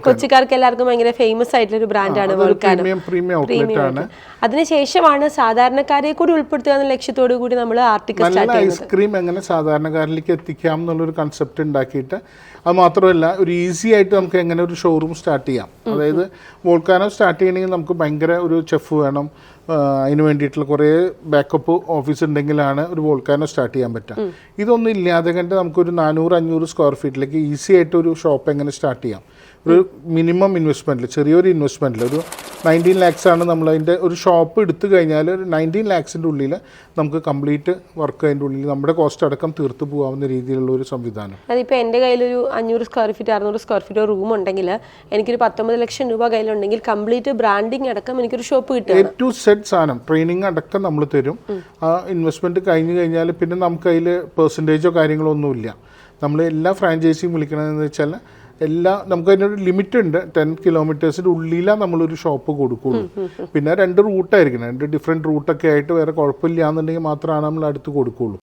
കൊച്ചിക്കാർക്ക് എല്ലാവർക്കും ഭയങ്കര ഫേമസ് ആയിട്ടുള്ള ഒരു ബ്രാൻഡാണ് വോൾക്കാനോ. അതിനുശേഷമാണ് സാധാരണക്കാരെ കൂടി ഉൾപ്പെടുത്തുക എന്ന ലക്ഷ്യത്തോടു കൂടി നമ്മൾ ആർട്ടിക്കിൾ സ്റ്റാർട്ട് ചെയ്യുന്നത്. ഐസ്ക്രീം എങ്ങനെ സാധാരണക്കാരിലേക്ക് എത്തിക്കാം എന്നുള്ളൊരു കൺസെപ്റ്റ് ഉണ്ടാക്കിയിട്ട്, അത് മാത്രമല്ല ഒരു ഈസി ആയിട്ട് നമുക്ക് എങ്ങനെ ഒരു ഷോറൂം സ്റ്റാർട്ട് ചെയ്യാം. അതായത് വോൾക്കാനോ സ്റ്റാർട്ട് ചെയ്യണമെങ്കിൽ നമുക്ക് ഭയങ്കര ഒരു ചെഫ് വേണം, അതിന് വേണ്ടിയിട്ടുള്ള കുറേ ബാക്കപ്പ് ഓഫീസ് ഉണ്ടെങ്കിലാണ് ഒരു വോൾക്കാനോ സ്റ്റാർട്ട് ചെയ്യാൻ പറ്റുക. ഇതൊന്നും ഇല്ലാതെ കണ്ട് നമുക്കൊരു 400-500 സ്ക്വയർ ഫീറ്റിലേക്ക് ഈസി ആയിട്ട് ഒരു ഷോപ്പ് എങ്ങനെ സ്റ്റാർട്ട് ചെയ്യാം. ഒരു മിനിമം ഇൻവെസ്റ്റ്മെൻറ്റിൽ, ചെറിയൊരു ഇൻവെസ്റ്റ്മെൻറ്റിൽ ഒരു 19 lakhs ആണ് നമ്മളതിൻ്റെ ഒരു ഷോപ്പ് എടുത്തു കഴിഞ്ഞാൽ ഒരു 19 lakhsൻ്റെ ഉള്ളിൽ നമുക്ക് കംപ്ലീറ്റ് വർക്ക് അതിൻ്റെ ഉള്ളിൽ നമ്മുടെ കോസ്റ്റ് അടക്കം തീർത്ത് പോകാവുന്ന രീതിയിലുള്ള ഒരു സംവിധാനം. അതിപ്പോൾ എൻ്റെ കയ്യിലൊരു 500 square feet 600 square feet room ഉണ്ടെങ്കിൽ എനിക്കൊരു 19 ലക്ഷം രൂപ കയ്യിലുണ്ടെങ്കിൽ കംപ്ലീറ്റ് ബ്രാൻഡിങ് അടക്കം എനിക്കൊരു ഷോപ്പ് കിട്ടും. A to Z സാധനം ട്രെയിനിങ് അടക്കം നമ്മൾ തരും. ആ ഇൻവെസ്റ്റ്മെൻറ്റ് കഴിഞ്ഞ് കഴിഞ്ഞാൽ പിന്നെ നമുക്ക് അതിൽ പെർസെൻറ്റേജോ കാര്യങ്ങളോ ഒന്നുമില്ല. നമ്മൾ എല്ലാ ഫ്രാഞ്ചൈസിയും വിളിക്കണമെന്ന് വെച്ചാൽ നമുക്ക് അതിനൊരു ലിമിറ്റ് ഉണ്ട്. 10 കിലോമീറ്റേഴ്സിൻ്റെ ഉള്ളിലാണ് നമ്മളൊരു ഷോപ്പ് കൊടുക്കുള്ളൂ. പിന്നെ 2 റൂട്ടായിരിക്കണം, 2 ഡിഫറെൻറ്റ് റൂട്ടൊക്കെ ആയിട്ട് വേറെ കുഴപ്പമില്ല എന്നുണ്ടെങ്കിൽ മാത്രമാണ് നമ്മൾ അടുത്ത് കൊടുക്കുള്ളൂ.